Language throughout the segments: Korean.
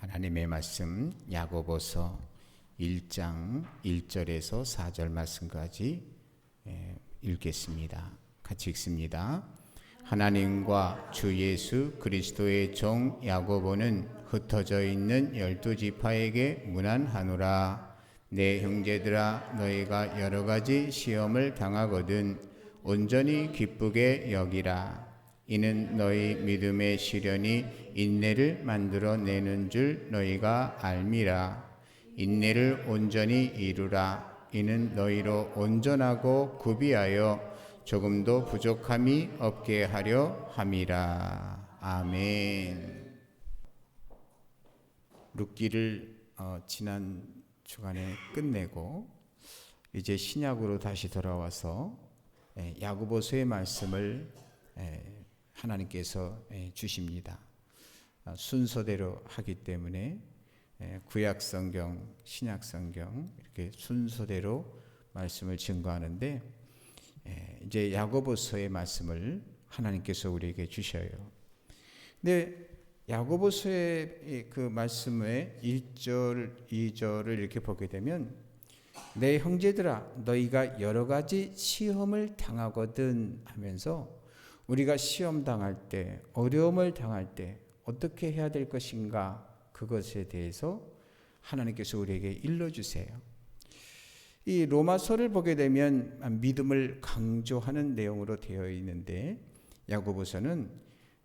하나님의 말씀 야고보서 1장 1절에서 4절 말씀까지 읽겠습니다. 같이 읽습니다. 하나님과 주 예수 그리스도의 종 야고보는 흩어져 있는 12지파에게 문안하노라. 내 형제들아, 너희가 여러 가지 시험을 당하거든 온전히 기쁘게 여기라. 이는 너희 믿음의 시련이 인내를 만들어내는 줄 너희가 알미라. 인내를 온전히 이루라. 이는 너희로 온전하고 구비하여 조금도 부족함이 없게 하려 함이라. 아멘. 룻기를 지난 주간에 끝내고 이제 신약으로 다시 돌아와서 야고보서의 말씀을 하나님께서 주십니다. 순서대로 하기 때문에 구약 성경, 신약 성경 이렇게 순서대로 말씀을 증거하는데 이제 야고보서의 말씀을 하나님께서 우리에게 주셔요. 근데 야고보서의 그 말씀의 1절, 2절을 이렇게 보게 되면 내 형제들아, 너희가 여러 가지 시험을 당하거든 하면서 우리가 시험 당할 때, 어려움을 당할 때 어떻게 해야 될 것인가, 그것에 대해서 하나님께서 우리에게 일러주세요. 이 로마서를 보게 되면 믿음을 강조하는 내용으로 되어 있는데 야고보서는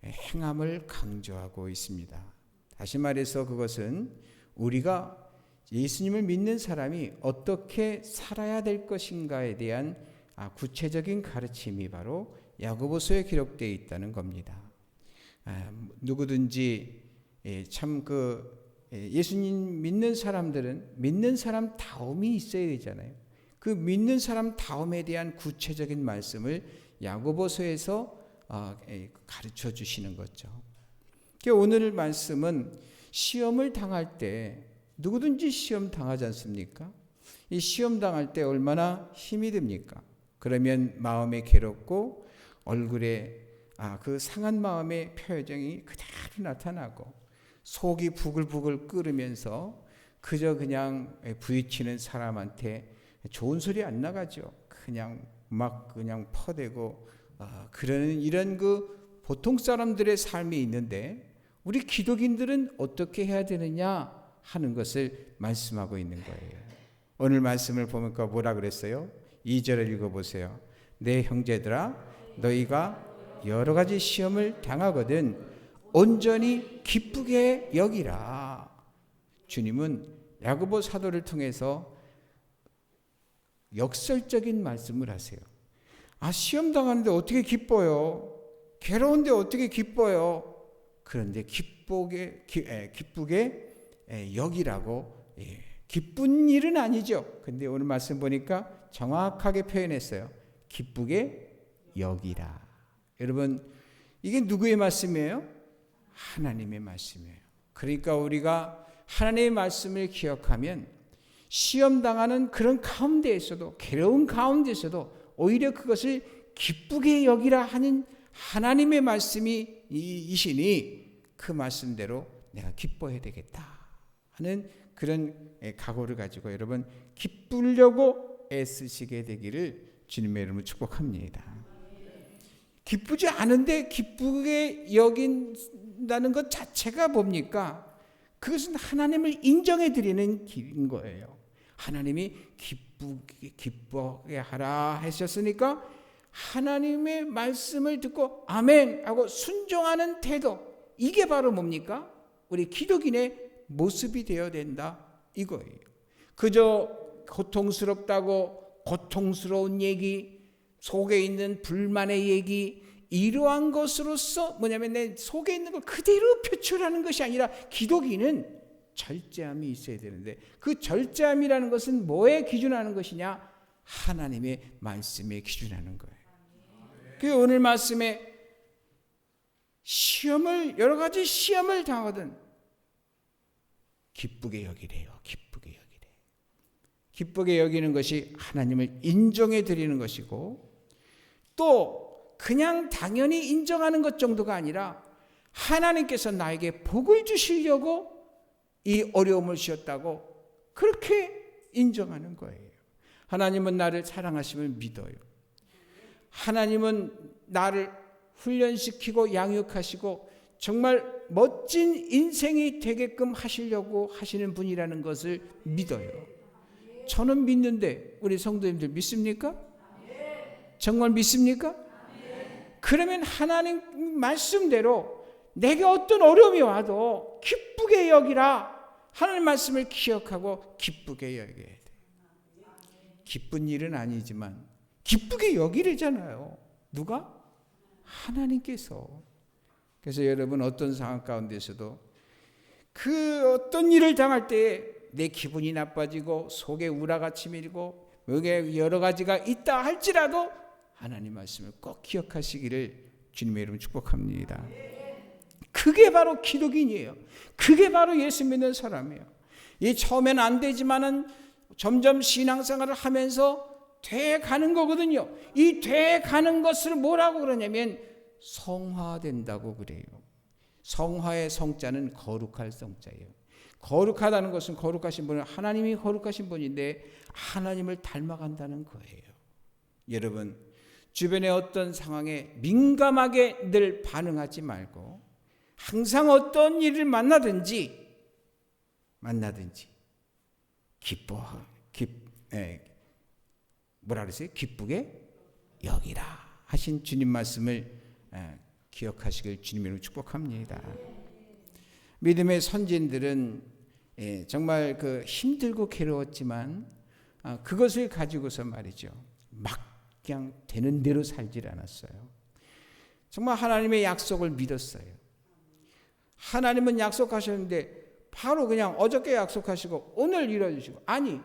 행함을 강조하고 있습니다. 다시 말해서 그것은 우리가 예수님을 믿는 사람이 어떻게 살아야 될 것인가에 대한 구체적인 가르침이 바로 야고보서에 기록되어 있다는 겁니다. 누구든지 참 예수님 믿는 사람들은 믿는 사람 다움이 있어야 되잖아요. 그 믿는 사람 다움에 대한 구체적인 말씀을 야고보서에서 가르쳐 주시는 거죠. 오늘 말씀은 시험을 당할 때 누구든지 시험 당하지 않습니까? 이 시험 당할 때 얼마나 힘이 듭니까? 그러면 마음이 괴롭고 얼굴에 그 상한 마음의 표정이 그대로 나타나고 속이 부글부글 끓으면서 그저 그냥 부딪히는 사람한테 좋은 소리 안 나가죠. 그냥 퍼대고 그러는 이런 보통 사람들의 삶이 있는데 우리 기독인들은 어떻게 해야 되느냐 하는 것을 말씀하고 있는 거예요. 오늘 말씀을 보니까 뭐라 그랬어요? 2절을 읽어보세요. 내 형제들아, 너희가 여러 가지 시험을 당하거든 온전히 기쁘게 여기라. 주님은 야고보 사도를 통해서 역설적인 말씀을 하세요. 시험 당하는데 어떻게 기뻐요? 괴로운데 어떻게 기뻐요? 그런데 기쁘게 여기라고. 기쁜 일은 아니죠. 근데 오늘 말씀 보니까 정확하게 표현했어요. 기쁘게 여기라. 여러분, 이게 누구의 말씀이에요? 하나님의 말씀이에요. 그러니까 우리가 하나님의 말씀을 기억하면 시험 당하는 그런 가운데에서도, 괴로운 가운데에서도 오히려 그것을 기쁘게 여기라 하는 하나님의 말씀이 이시니 그 말씀대로 내가 기뻐해야 되겠다 하는 그런 각오를 가지고 여러분 기쁘려고 애쓰시게 되기를 주님의 이름으로 축복합니다. 기쁘지 않은데 기쁘게 여긴다는 것 자체가 뭡니까? 그것은 하나님을 인정해 드리는 길인 거예요. 하나님이 기쁘게 하라 하셨으니까 하나님의 말씀을 듣고 아멘 하고 순종하는 태도, 이게 바로 뭡니까? 우리 기독인의 모습이 되어야 된다 이거예요. 그저 고통스럽다고 고통스러운 얘기, 속에 있는 불만의 얘기, 이러한 것으로서 뭐냐면 내 속에 있는 걸 그대로 표출하는 것이 아니라 기독인은 절제함이 있어야 되는데 그 절제함이라는 것은 뭐에 기준하는 것이냐? 하나님의 말씀에 기준하는 거예요. 그 오늘 말씀에 여러 가지 시험을 당하거든 기쁘게 여기래요. 기쁘게 여기는 것이 하나님을 인정해 드리는 것이고, 또 그냥 당연히 인정하는 것 정도가 아니라 하나님께서 나에게 복을 주시려고 이 어려움을 주셨다고 그렇게 인정하는 거예요. 하나님은 나를 사랑하심을 믿어요. 하나님은 나를 훈련시키고 양육하시고 정말 멋진 인생이 되게끔 하시려고 하시는 분이라는 것을 믿어요. 저는 믿는데 우리 성도님들 믿습니까? 정말 믿습니까? 그러면 하나님 말씀대로 내게 어떤 어려움이 와도 기쁘게 여기라. 하나님 말씀을 기억하고 기쁘게 여겨야 돼. 기쁜 일은 아니지만 기쁘게 여기래잖아요. 누가? 하나님께서. 그래서 여러분 어떤 상황 가운데서도 그 어떤 일을 당할 때 내 기분이 나빠지고 속에 우라가 치밀고 여기에 여러 가지가 있다 할지라도 하나님 말씀을 꼭 기억하시기를 주님의 이름으로 축복합니다. 그게 바로 기독인이에요. 그게 바로 예수 믿는 사람이에요. 이 처음엔 안 되지만은 점점 신앙생활을 하면서 돼가는 거거든요. 이 돼가는 것을 뭐라고 그러냐면 성화된다고 그래요. 성화의 성자는 거룩할 성자예요. 거룩하다는 것은 거룩하신 분은 하나님이 거룩하신 분인데 하나님을 닮아간다는 거예요. 여러분 주변의 어떤 상황에 민감하게 늘 반응하지 말고 항상 어떤 일을 만나든지 기쁘게 여기라 하신 주님 말씀을 기억하시길 주님으로 축복합니다. 믿음의 선진들은 정말 그 힘들고 괴로웠지만 그것을 가지고서 말이죠. 막 그냥 되는 대로 살질 않았어요. 정말 하나님의 약속을 믿었어요. 하나님은 약속하셨는데 바로 그냥 어저께 약속하시고 오늘 이뤄주시고 아니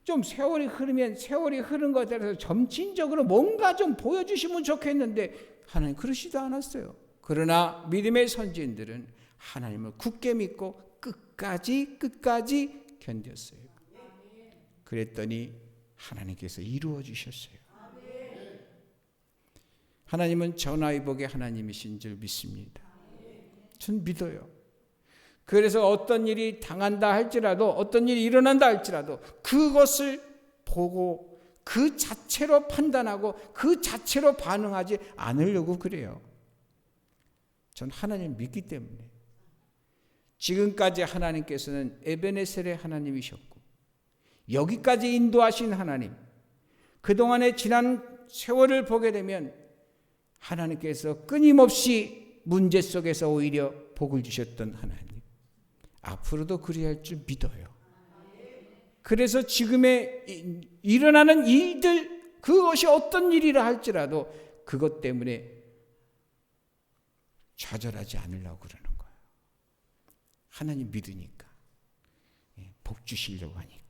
좀 세월이 흐르면 세월이 흐른 것에 대해서 점진적으로 뭔가 좀 보여주시면 좋겠는데 하나님 그러시도 않았어요. 그러나 믿음의 선지인들은 하나님을 굳게 믿고 끝까지 견뎠어요. 그랬더니 하나님께서 이루어 주셨어요. 하나님은 전화위복의 하나님이신 줄 믿습니다. 전 믿어요. 그래서 어떤 일이 당한다 할지라도 어떤 일이 일어난다 할지라도 그것을 보고 그 자체로 판단하고 그 자체로 반응하지 않으려고 그래요. 전 하나님을 믿기 때문에. 지금까지 하나님께서는 에베네셀의 하나님이셨고 여기까지 인도하신 하나님, 그동안의 지난 세월을 보게 되면 하나님께서 끊임없이 문제 속에서 오히려 복을 주셨던 하나님, 앞으로도 그리할 줄 믿어요. 그래서 지금의 일어나는 일들, 그것이 어떤 일이라 할지라도 그것 때문에 좌절하지 않으려고 그러는 거예요. 하나님 믿으니까, 복 주시려고 하니까.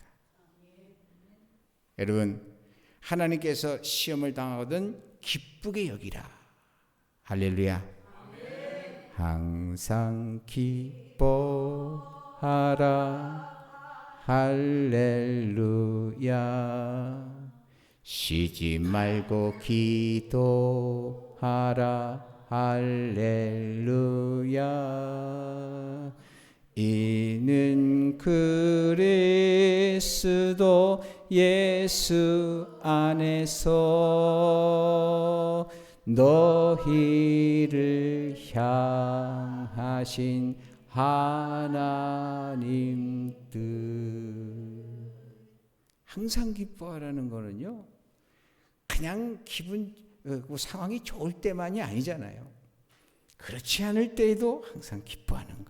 여러분, 하나님께서 시험을 당하거든 기쁘게 여기라. 할렐루야. 항상 기뻐하라. 할렐루야. 쉬지 말고 기도하라. 할렐루야. 이는 그리스도 예수 안에서 너희를 향하신 하나님 뜻. 항상 기뻐하라는 거는요, 그냥 상황이 좋을 때만이 아니잖아요. 그렇지 않을 때에도 항상 기뻐하는 거예요.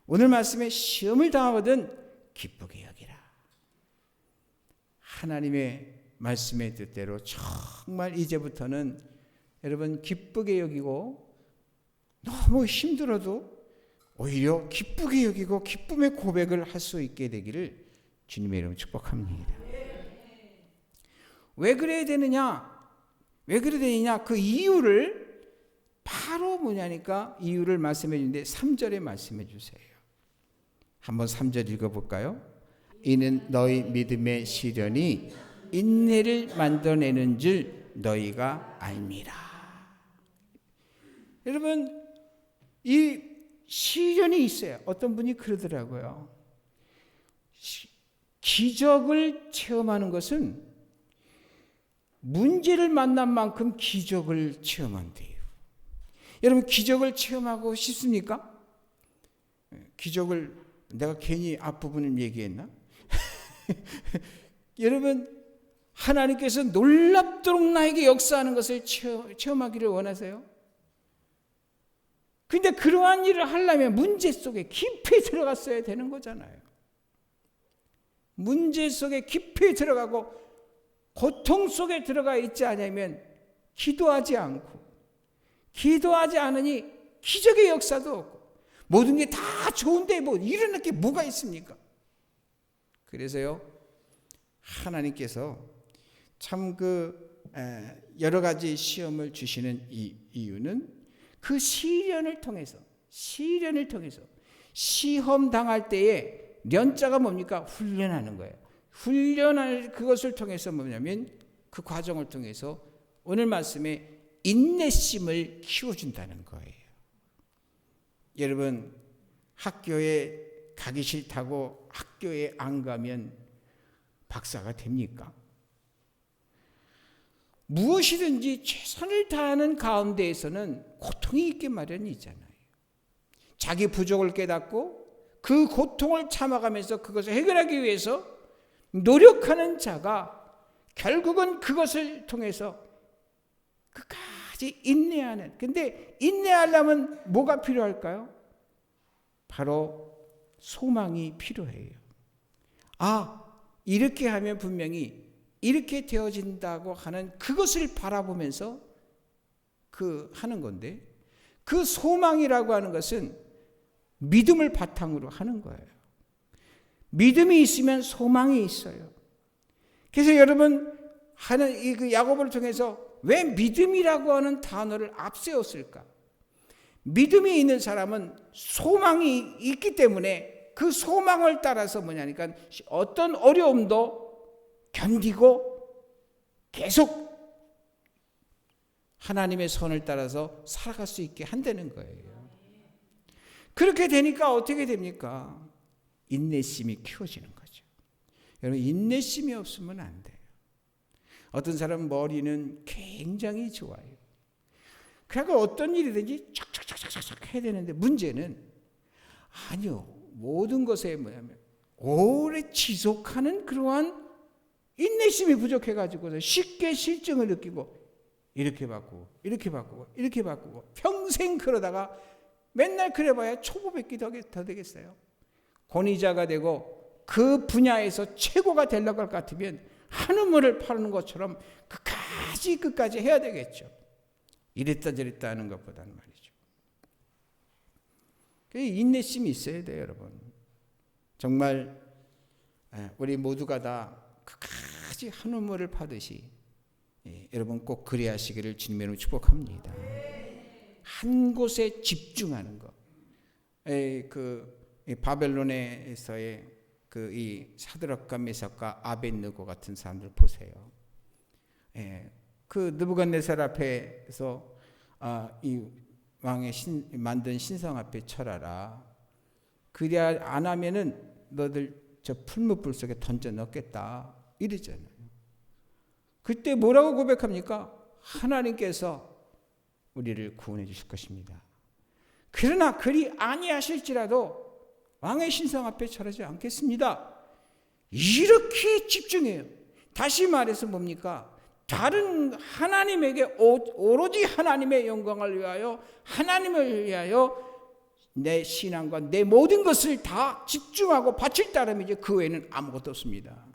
오늘 말씀에 시험을 당하거든 기쁘게 여기라. 하나님의 말씀의 뜻대로 정말 이제부터는 여러분 기쁘게 여기고, 너무 힘들어도 오히려 기쁘게 여기고 기쁨의 고백을 할 수 있게 되기를 주님의 이름으로 축복합니다. 왜 그래야 되느냐? 그 이유를 바로 뭐냐니까 이유를 말씀해 주는데 3절에 말씀해 주세요. 한번 3절 읽어볼까요? 이는 너희 믿음의 시련이 인내를 만들어내는 줄 너희가 알미라. 여러분, 이 시련이 있어요. 어떤 분이 그러더라고요. 기적을 체험하는 것은 문제를 만난 만큼 기적을 체험한대요. 여러분 기적을 체험하고 싶습니까? 기적을 내가 괜히 앞부분을 얘기했나? 여러분 하나님께서 놀랍도록 나에게 역사하는 것을 체험하기를 원하세요? 근데 그러한 일을 하려면 문제 속에 깊이 들어갔어야 되는 거잖아요. 문제 속에 깊이 들어가고 고통 속에 들어가 있지 않으면 기도하지 않으니 기적의 역사도 없고 모든 게 다 좋은데 뭐 일어날 게 뭐가 있습니까? 그래서요 하나님께서 참 여러 가지 시험을 주시는 이유는 그 시련을 통해서 시험 당할 때에 련자가 뭡니까? 훈련하는 거예요. 훈련할 그것을 통해서 뭐냐면 그 과정을 통해서 오늘 말씀에 인내심을 키워준다는 거예요. 여러분 학교에 가기 싫다고 학교에 안 가면 박사가 됩니까? 무엇이든지 최선을 다하는 가운데에서는 고통이 있게 마련이잖아요. 자기 부족을 깨닫고 그 고통을 참아가면서 그것을 해결하기 위해서 노력하는 자가 결국은 그것을 통해서 끝까지 인내하는. 근데 인내하려면 뭐가 필요할까요? 바로 소망이 필요해요. 이렇게 하면 분명히 이렇게 되어진다고 하는 그것을 바라보면서 하는 건데 그 소망이라고 하는 것은 믿음을 바탕으로 하는 거예요. 믿음이 있으면 소망이 있어요. 그래서 여러분 이 야고보를 통해서 왜 믿음이라고 하는 단어를 앞세웠을까? 믿음이 있는 사람은 소망이 있기 때문에 그 소망을 따라서 뭐냐니까 어떤 어려움도 견디고 계속 하나님의 선을 따라서 살아갈 수 있게 한다는 거예요. 그렇게 되니까 어떻게 됩니까? 인내심이 키워지는 거죠. 여러분 인내심이 없으면 안 돼요. 어떤 사람은 머리는 굉장히 좋아요. 그러니까 어떤 일이든지 착착착착착 해야 되는데 문제는 아니요. 모든 것에 뭐냐면 오래 지속하는 그러한 인내심이 부족해가지고 쉽게 실증을 느끼고 이렇게 바꾸고 평생 그러다가 맨날 그래봐야 초보백기 더 되겠어요. 권위자가 되고 그 분야에서 최고가 되려고 할 것 같으면 한우물을 파는 것처럼 끝까지 해야 되겠죠. 이랬다 저랬다 하는 것보다는 말이죠. 인내심이 있어야 돼요, 여러분. 정말 우리 모두가 다 끝까지 한우물을 파듯이 여러분 꼭 그래야 하시기를 주님으로 축복합니다. 한 곳에 집중하는 것. 바벨론에서의 이 사드락과 메삭과 아벳느고 같은 사람들 보세요. 그 느부갓네살 앞에서 이 왕의 만든 신상 앞에 철하라. 그래야 안 하면은 너들 저 풀무불 속에 던져 넣겠다. 이러잖아요. 그때 뭐라고 고백합니까? 하나님께서 우리를 구원해 주실 것입니다. 그러나 그리 아니하실지라도 왕의 신상 앞에 절하지 않겠습니다. 이렇게 집중해요. 다시 말해서 뭡니까? 다른 하나님에게 오로지 하나님의 영광을 위하여 하나님을 위하여 내 신앙과 내 모든 것을 다 집중하고 바칠 따름이지 그 외에는 아무것도 없습니다.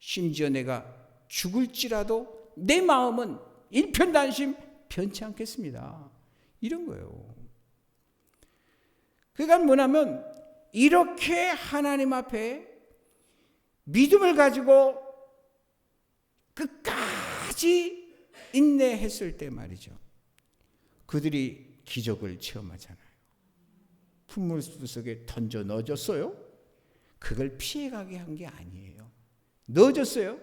심지어 내가 죽을지라도 내 마음은 일편단심 변치 않겠습니다. 이런 거예요. 그러니까 뭐냐면 이렇게 하나님 앞에 믿음을 가지고 끝까지 인내했을 때 말이죠. 그들이 기적을 체험하잖아요. 풀물 속에 던져 넣어줬어요. 그걸 피해가게 한 게 아니에요. 넣어줬어요.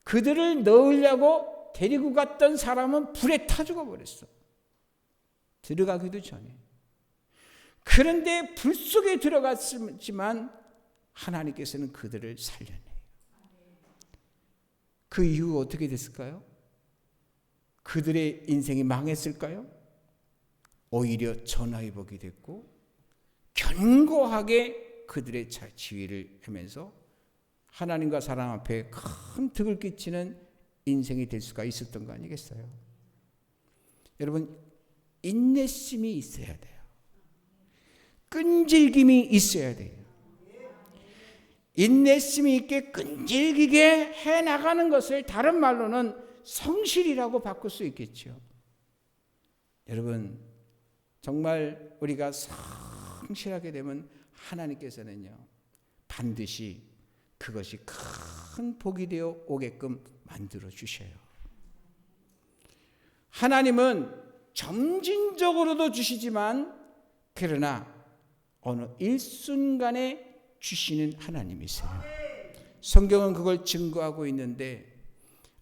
그들을 넣으려고 데리고 갔던 사람은 불에 타 죽어버렸어. 들어가기도 전에. 그런데 불 속에 들어갔지만 하나님께서는 그들을 살려내요. 그 이후 어떻게 됐을까요? 그들의 인생이 망했을까요? 오히려 전화위복이 됐고 견고하게 그들의 지위를 하면서 하나님과 사람 앞에 큰 득을 끼치는 인생이 될 수가 있었던 거 아니겠어요? 여러분, 인내심이 있어야 돼요. 끈질김이 있어야 돼요. 인내심이 있게 끈질기게 해나가는 것을 다른 말로는 성실이라고 바꿀 수 있겠죠. 여러분, 정말 우리가 성실하게 되면 하나님께서는요, 반드시 그것이 큰 복이 되어 오게끔 만들어 주셔요. 하나님은 점진적으로도 주시지만 그러나 어느 일순간에 주시는 하나님이세요. 성경은 그걸 증거하고 있는데,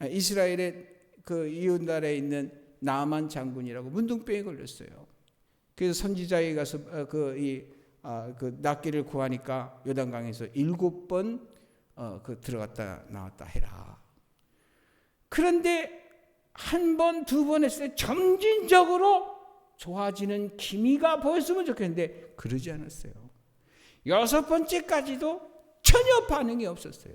이스라엘의 그 이웃 나라에 있는 나아만 장군이라고 문둥병에 걸렸어요. 그래서 선지자에 가서 그 낫기를 구하니까 요단강에서 7번 들어갔다 나왔다 해라. 그런데 한 번, 두 번 했을 때 점진적으로 좋아지는 기미가 보였으면 좋겠는데 그러지 않았어요. 6번째까지도 전혀 반응이 없었어요.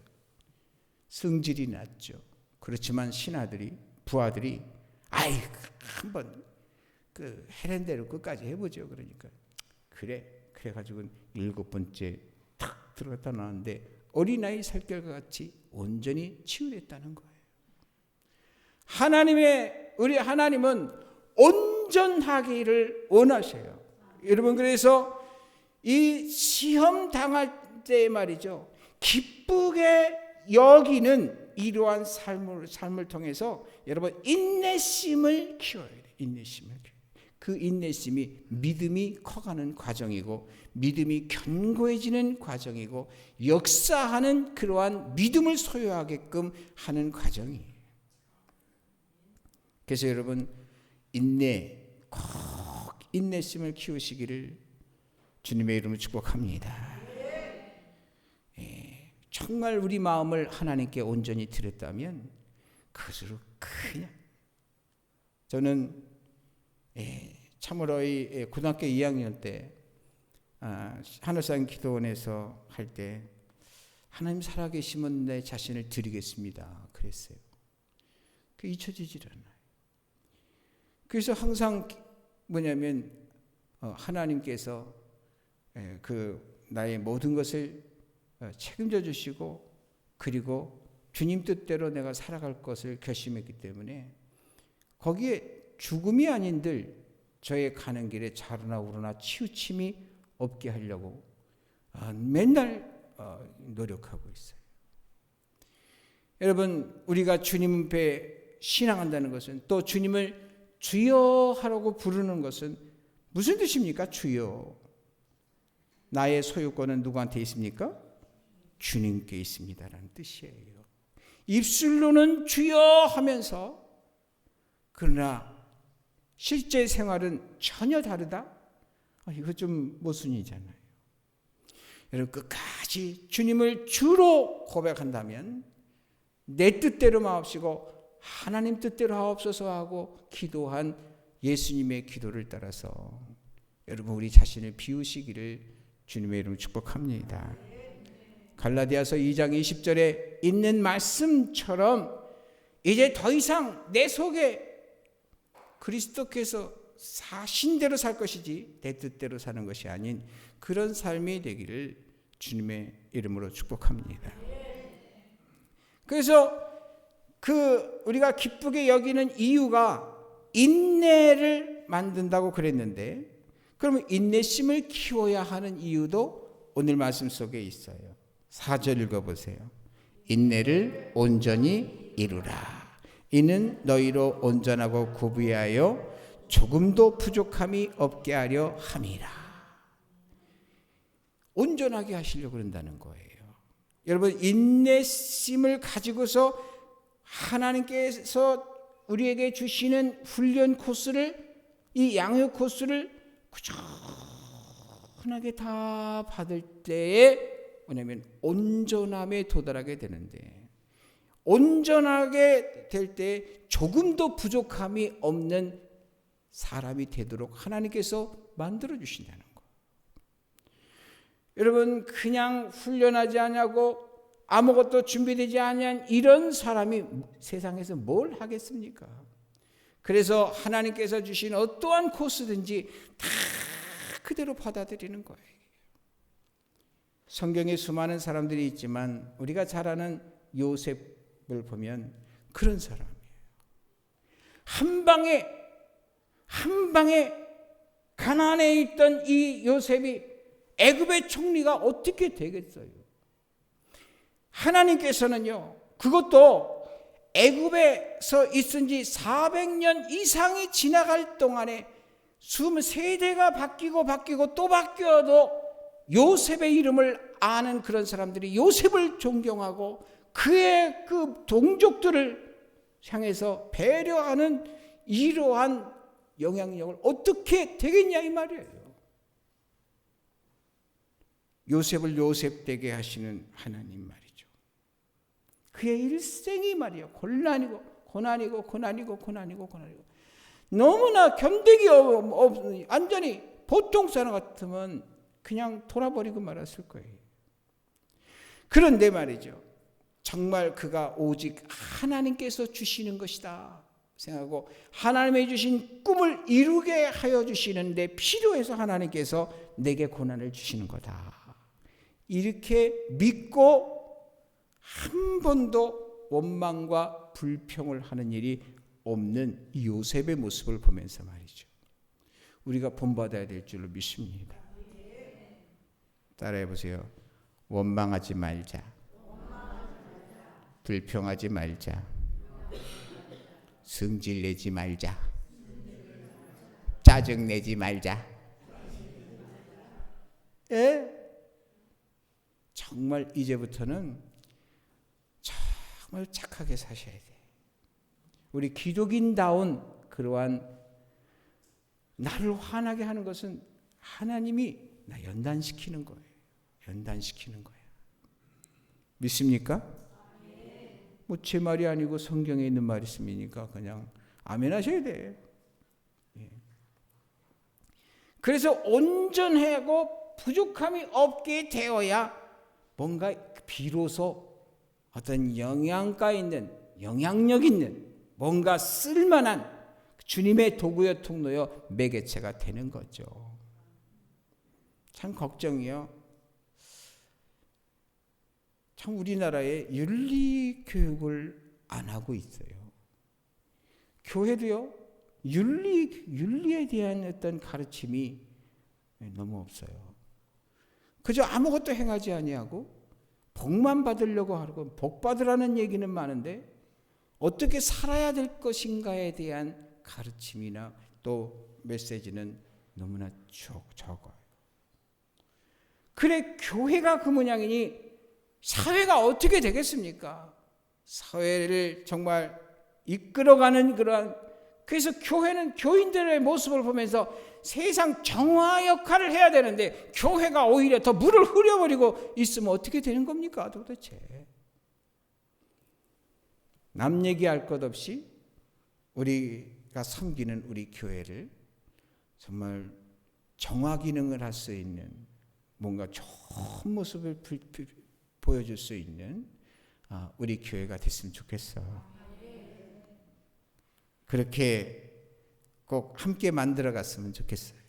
성질이 났죠. 그렇지만 신하들이, 부하들이 한번 해낸 대로 끝까지 해보죠. 그러니까 그래가지고 7번째 탁 들어갔다 나왔는데 어린아이 살결과 같이 온전히 치유됐다는 거예요. 우리 하나님은 온전하기를 원하셔요. 여러분, 그래서 이 시험 당할 때 말이죠, 기쁘게 여기는 이러한 삶을 통해서 여러분 인내심을 키워야 돼요. 인내심을. 그 인내심이 믿음이 커가는 과정이고 믿음이 견고해지는 과정이고 역사하는 그러한 믿음을 소유하게끔 하는 과정이에요. 그래서 여러분, 인내심을 키우시기를 주님의 이름으로 축복합니다. 정말 우리 마음을 하나님께 온전히 드렸다면 그것으로 그냥, 저는 참으로 고등학교 2학년 때 하늘산 기도원에서 할 때 하나님 살아계시면 내 자신을 드리겠습니다 그랬어요. 그게 잊혀지질 않아요. 그래서 항상 뭐냐면 하나님께서 나의 모든 것을 책임져 주시고 그리고 주님 뜻대로 내가 살아갈 것을 결심했기 때문에 거기에 죽음이 아닌들 저의 가는 길에 자르나 우르나 치우침이 없게 하려고 맨날 노력하고 있어요. 여러분, 우리가 주님 앞에 신앙한다는 것은, 또 주님을 주여 하라고 부르는 것은 무슨 뜻입니까? 주여. 나의 소유권은 누구한테 있습니까? 주님께 있습니다라는 뜻이에요. 입술로는 주여 하면서 그러나 실제 생활은 전혀 다르다? 이거 좀 모순이잖아요. 여러분, 끝까지 주님을 주로 고백한다면 내 뜻대로 마옵시고 하나님 뜻대로 하옵소서 하고 기도한 예수님의 기도를 따라서 여러분, 우리 자신을 비우시기를 주님의 이름으로 축복합니다. 갈라디아서 2장 20절에 있는 말씀처럼 이제 더 이상 내 속에 그리스도께서 사신 대로 살 것이지 내 뜻대로 사는 것이 아닌 그런 삶이 되기를 주님의 이름으로 축복합니다. 그래서 우리가 기쁘게 여기는 이유가 인내를 만든다고 그랬는데, 그러면 인내심을 키워야 하는 이유도 오늘 말씀 속에 있어요. 4절 읽어보세요. 인내를 온전히 이루라. 이는 너희로 온전하고 구비하여 조금도 부족함이 없게 하려 함이라. 온전하게 하시려고 그런다는 거예요. 여러분, 인내심을 가지고서 하나님께서 우리에게 주시는 훈련 코스를 이 양육 코스를 꾸준하게 다 받을 때에 뭐냐면 온전함에 도달하게 되는데, 온전하게 될 때 조금도 부족함이 없는 사람이 되도록 하나님께서 만들어 주신다는 거. 여러분, 그냥 훈련하지 않냐고 아무것도 준비되지 않은 이런 사람이 세상에서 뭘 하겠습니까? 그래서 하나님께서 주신 어떠한 코스든지 다 그대로 받아들이는 거예요. 성경에 수많은 사람들이 있지만 우리가 잘 아는 요셉을 보면 그런 사람이에요. 한 방에 가나안에 있던 이 요셉이 애굽의 총리가 어떻게 되겠어요? 하나님께서는요, 그것도 애굽에서 있은 지 400년 이상이 지나갈 동안에 세대가 바뀌고 또 바뀌어도 요셉의 이름을 아는 그런 사람들이 요셉을 존경하고 그의 그 동족들을 향해서 배려하는 이러한 영향력을 어떻게 되겠냐 이 말이에요. 요셉을 요셉되게 하시는 하나님 말이죠. 그의 일생이 말이에요. 고난이고 너무나 견디기 완전히 보통 사람 같으면 그냥 돌아버리고 말았을 거예요. 그런데 말이죠, 정말 그가 오직 하나님께서 주시는 것이다 생각하고 하나님의 주신 꿈을 이루게 하여 주시는데 필요해서 하나님께서 내게 고난을 주시는 거다, 이렇게 믿고 한 번도 원망과 불평을 하는 일이 없는 이 요셉의 모습을 보면서 말이죠, 우리가 본받아야 될 줄로 믿습니다. 따라해 보세요. 원망하지 말자. 불평하지 말자. 승질내지 말자. 짜증내지 말자. 예? 정말 이제부터는 정말 착하게 사셔야 돼. 우리 기독인다운 그러한 나를 화나게 하는 것은 하나님이 나 연단시키는 거예요. 연단시키는 거예요. 믿습니까? 뭐 제 말이 아니고 성경에 있는 말씀이니까 그냥 아멘 하셔야 돼. 예. 그래서 온전하고 부족함이 없게 되어야 뭔가 비로소 어떤 영양가 있는, 영향력 있는, 뭔가 쓸만한 주님의 도구여 통로여 매개체가 되는 거죠. 참 걱정이요. 참 우리나라에 윤리 교육을 안 하고 있어요. 교회도요, 윤리에 대한 어떤 가르침이 너무 없어요. 그저 아무것도 행하지 아니하고 복만 받으려고 하고, 복 받으라는 얘기는 많은데 어떻게 살아야 될 것인가에 대한 가르침이나 또 메시지는 너무나 적어요. 그래, 교회가 그 모양이니 사회가 어떻게 되겠습니까? 사회를 정말 이끌어가는 그러한, 그래서 교회는 교인들의 모습을 보면서 세상 정화 역할을 해야 되는데 교회가 오히려 더 물을 흐려버리고 있으면 어떻게 되는 겁니까 도대체? 남 얘기할 것 없이 우리가 섬기는 우리 교회를 정말 정화 기능을 할 수 있는, 뭔가 좋은 모습을 보여줄 수 있는 우리 교회가 됐으면 좋겠어. 그렇게 꼭 함께 만들어 갔으면 좋겠어요.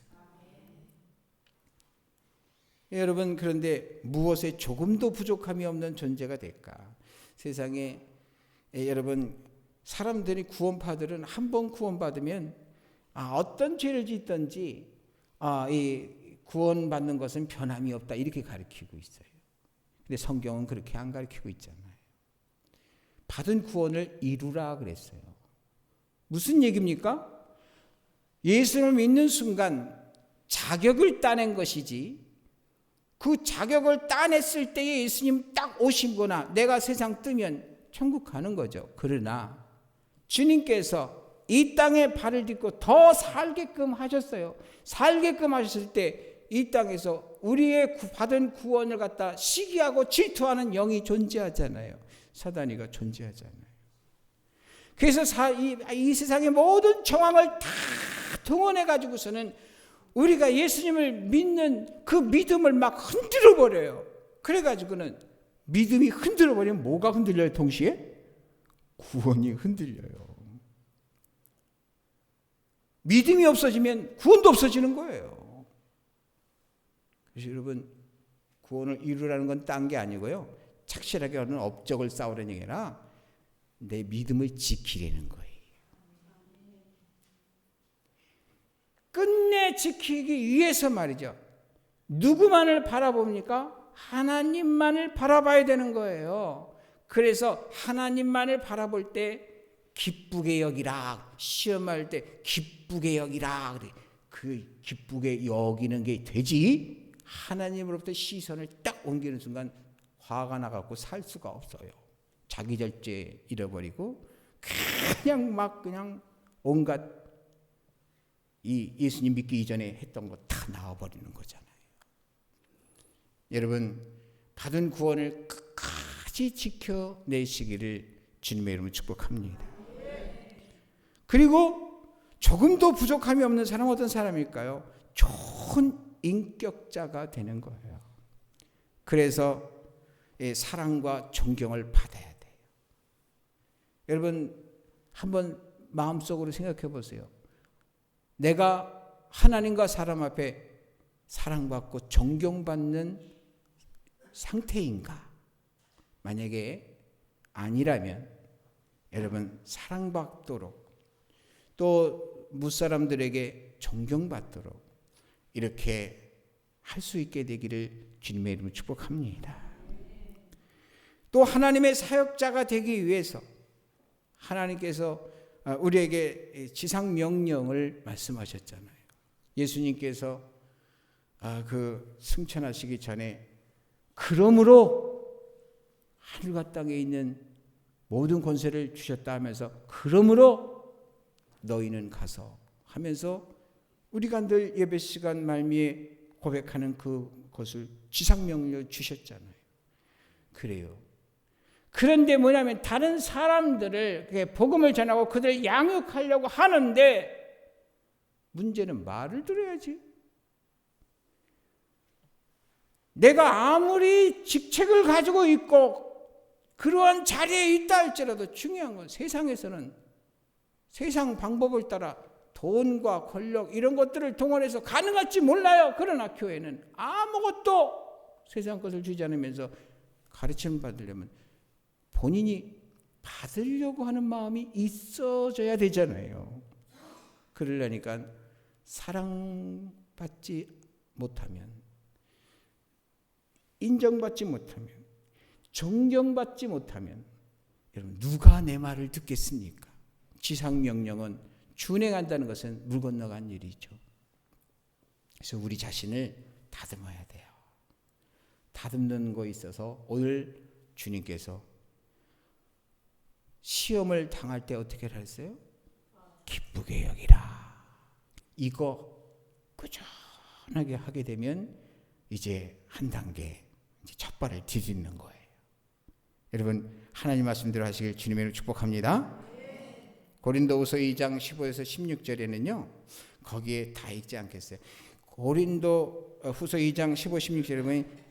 여러분, 그런데 무엇에 조금도 부족함이 없는 존재가 될까? 세상에 여러분, 사람들이 구원파들은 한 번 구원받으면 어떤 죄를 짓든지 이 구원받는 것은 변함이 없다, 이렇게 가르치고 있어요. 근데 성경은 그렇게 안 가르치고 있잖아요. 받은 구원을 이루라 그랬어요. 무슨 얘기입니까? 예수를 믿는 순간 자격을 따낸 것이지, 그 자격을 따냈을 때에 예수님 딱 오신 거나 내가 세상 뜨면 천국 가는 거죠. 그러나 주님께서 이 땅에 발을 딛고 더 살게끔 하셨어요. 살게끔 하셨을 때 이 땅에서 우리의 받은 구원을 갖다 시기하고 질투하는 영이 존재하잖아요. 사단이가 존재하잖아요. 그래서 이 세상의 모든 정황을 다 동원해 가지고서는 우리가 예수님을 믿는 그 믿음을 막 흔들어 버려요. 그래 가지고는 믿음이 흔들어 버리면 뭐가 흔들려요? 동시에 구원이 흔들려요. 믿음이 없어지면 구원도 없어지는 거예요. 그래서 여러분, 구원을 이루라는 건 딴 게 아니고요, 착실하게 하는 업적을 쌓으라는 얘기 아니라 내 믿음을 지키려는 거예요. 끝내 지키기 위해서 말이죠. 누구만을 바라봅니까? 하나님만을 바라봐야 되는 거예요. 그래서 하나님만을 바라볼 때 기쁘게 여기라. 시험할 때 기쁘게 여기라. 그 기쁘게 여기는 게 되지, 하나님으로부터 시선을 딱 옮기는 순간 화가 나갖고 살 수가 없어요. 자기 절제 잃어버리고 그냥 온갖 이 예수님 믿기 이전에 했던 거 다 나와버리는 거잖아요. 여러분, 받은 구원을 끝까지 지켜내시기를 주님의 이름으로 축복합니다. 그리고 조금도 부족함이 없는 사람은 어떤 사람일까요? 좋은 인격자가 되는 거예요. 그래서 사랑과 존경을 받아야 돼요. 여러분, 한번 마음속으로 생각해 보세요. 내가 하나님과 사람 앞에 사랑받고 존경받는 상태인가? 만약에 아니라면 여러분, 사랑받도록 또 무사람들에게 존경받도록 이렇게 할 수 있게 되기를 주님의 이름으로 축복합니다. 또 하나님의 사역자가 되기 위해서 하나님께서 우리에게 지상 명령을 말씀하셨잖아요. 예수님께서 그 승천하시기 전에 그러므로 하늘과 땅에 있는 모든 권세를 주셨다 하면서 그러므로 너희는 가서 하면서 우리가 늘 예배 시간 말미에 고백하는 그것을 지상명령을 주셨잖아요. 그래요. 그런데 뭐냐면 다른 사람들을 복음을 전하고 그들을 양육하려고 하는데 문제는 말을 들어야지. 내가 아무리 직책을 가지고 있고 그러한 자리에 있다 할지라도 중요한 건 세상에서는 세상 방법을 따라 돈과 권력 이런 것들을 동원해서 가능할지 몰라요. 그러나 교회는 아무것도 세상 것을 주지 않으면서 가르침을 받으려면 본인이 받으려고 하는 마음이 있어져야 되잖아요. 그러려니까 사랑받지 못하면, 인정받지 못하면, 존경받지 못하면 여러분 누가 내 말을 듣겠습니까? 지상명령은 준행한다는 것은 물 건너간 일이죠. 그래서 우리 자신을 다듬어야 돼요. 다듬는 거에 있어서 오늘 주님께서 시험을 당할 때 어떻게 하셨어요? 기쁘게 여기라. 이거 꾸준하게 하게 되면 이제 한 단계 이제 첫 발을 디딛는 거예요. 여러분, 하나님 말씀대로 하시길 주님의 이름으로 축복합니다. 고린도후서 2장 15에서 16절에는요. 거기에 다 읽지 않겠어요. 고린도후서 2장 15, 16절에 보면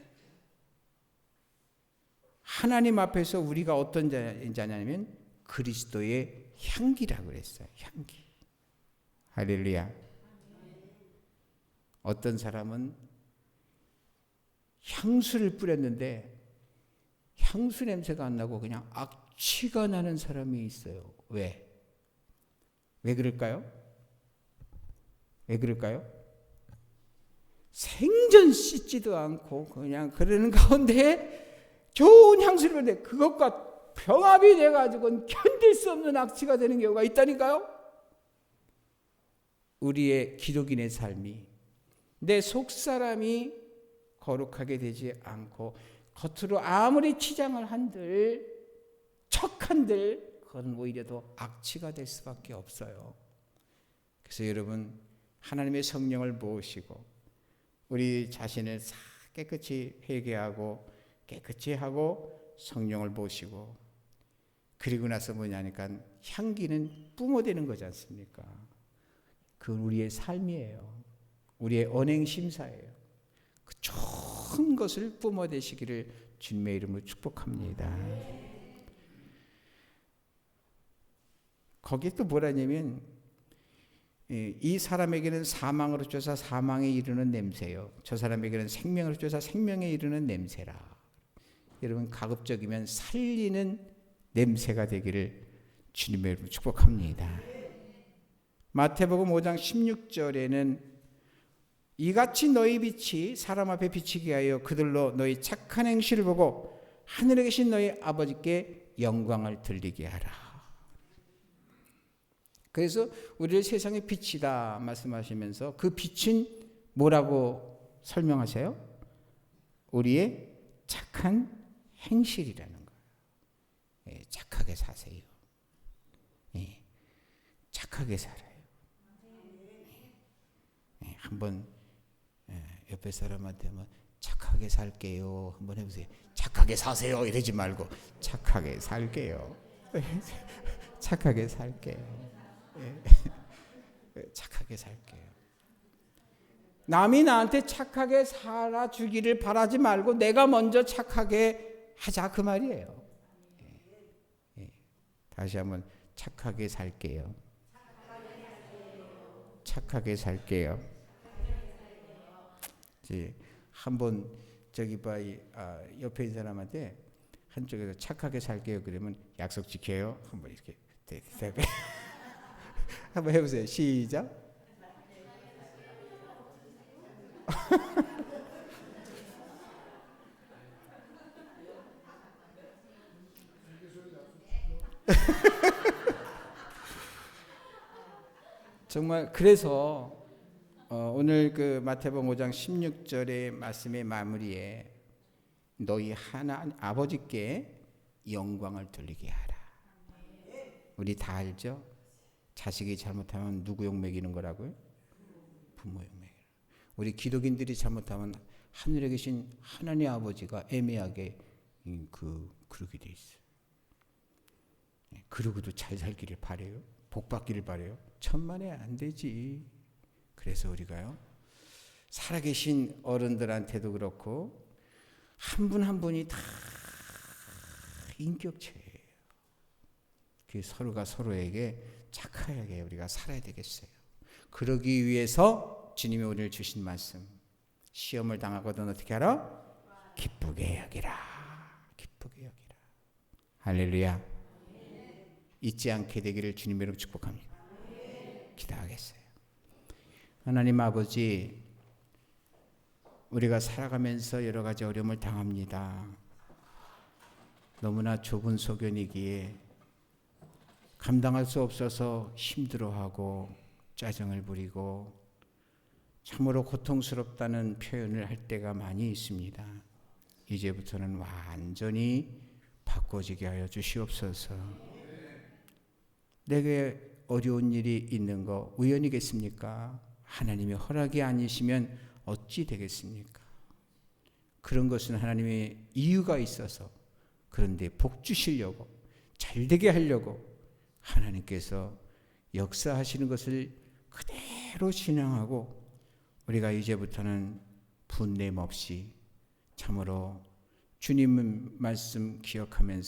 하나님 앞에서 우리가 어떤 자냐면 그리스도의 향기라고 그랬어요. 향기. 할렐루야. 어떤 사람은 향수를 뿌렸는데 향수 냄새가 안 나고 그냥 악취가 나는 사람이 있어요. 왜 그럴까요? 왜 그럴까요? 생전 씻지도 않고 그냥 그러는 가운데 좋은 향수를 뿌렸는데 그것과 병합이 돼가지고 견딜 수 없는 악취가 되는 경우가 있다니까요. 우리의 기독인의 삶이 내 속사람이 거룩하게 되지 않고 겉으로 아무리 치장을 한들 척한들 그건 오히려 더 악취가 될 수밖에 없어요. 그래서 여러분 하나님의 성령을 모으시고 우리 자신을 싹 깨끗이 회개하고 깨끗이 하고 성령을 모시고 그리고 나서 뭐냐니까 향기는 뿜어대는 거지 않습니까? 그건 우리의 삶이에요. 우리의 언행심사예요. 그 좋은 것을 뿜어대시기를 주님의 이름으로 축복합니다. 거기에 또 뭐라냐면 이 사람에게는 사망으로 쫓아 사망에 이르는 냄새요. 저 사람에게는 생명으로 쫓아 생명에 이르는 냄새라. 여러분 가급적이면 살리는 냄새가 되기를 주님의 이름으로 축복합니다. 마태복음 5장 16절에는 이같이 너희 빛이 사람 앞에 비치게 하여 그들로 너희 착한 행실을 보고 하늘에 계신 너희 아버지께 영광을 돌리게 하라. 그래서 우리를 세상의 빛이다 말씀하시면서 그 빛은 뭐라고 설명하세요? 우리의 착한 행실이라는 거예요. 예, 착하게 사세요. 예, 착하게 살아요. 예, 한번 옆에 사람한테 뭐 착하게 살게요 한번 해보세요. 착하게 사세요 이러지 말고 착하게 살게요. 착하게 살게요. 착하게 살게요. 남이 나한테 착하게 살아주기를 바라지 말고 내가 먼저 착하게 하자 그 말이에요. 다시 한번 착하게 살게요. 착하게 살게요. 이제 한번 저기 봐 옆에 있는 사람한테 한쪽에서 착하게 살게요 그러면 약속 지켜요. 한번 이렇게 한번 해보세요. 시작. 정말 그래서 오늘 그 마태복음 5장 16절의 말씀의 마무리에 너희 하나님 아버지께 영광을 돌리게 하라. 우리 다 알죠? 자식이 잘못하면 누구 욕 먹이는 거라고요? 부모 욕 먹이는. 우리 기독인들이 잘못하면 하늘에 계신 하나님 아버지가 애매하게 그러게 돼 있어요. 그러고도 잘 살기를 바래요. 복 받기를 바래요. 천만에 안 되지. 그래서 우리가요 살아계신 어른들한테도 그렇고 한 분 한 분이 다 인격체예요. 그 서로가 서로에게 착하게 우리가 살아야 되겠어요. 그러기 위해서 주님이 오늘 주신 말씀 시험을 당하거든 어떻게 하라? 기쁘게 여기라. 기쁘게 여기라. 할렐루야. 잊지 않게 되기를 주님의 이름으로 축복합니다. 기도하겠어요. 하나님 아버지 우리가 살아가면서 여러 가지 어려움을 당합니다. 너무나 좁은 소견이기에 감당할 수 없어서 힘들어하고 짜증을 부리고 참으로 고통스럽다는 표현을 할 때가 많이 있습니다. 이제부터는 완전히 바꿔지게 하여 주시옵소서. 내게 어려운 일이 있는 거 우연이겠습니까? 하나님의 허락이 아니시면 어찌 되겠습니까? 그런 것은 하나님의 이유가 있어서 그런데 복 주시려고 잘되게 하려고 하나님께서 역사하시는 것을 그대로 신앙하고 우리가 이제부터는 분냄 없이 참으로 주님 말씀 기억하면서